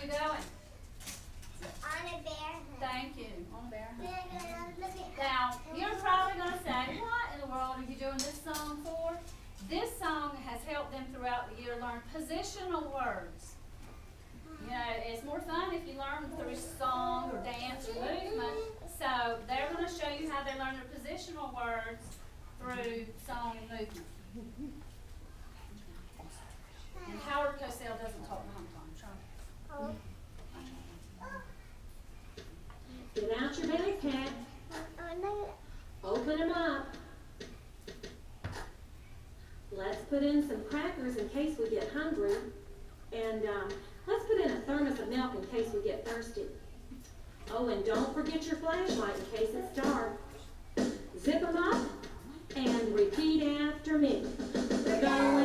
you going? On a bear hunt. Thank you. On a bear hunt. Look at Now, you're probably going to say, what in the world are you doing this song for? This song has helped them throughout the year learn positional words. You know, it's more fun if you learn through song or dance or movement. So they're going to show you how they learn their positional words through song and movement. And Howard Cosell doesn't talk behind Tom. Get out your backpack. Open them up. Let's put in some crackers in case we get hungry. And let's put in a thermos of milk in case we get thirsty. Oh, and don't forget your flashlight in case it's dark. Zip them up and repeat after me. We're going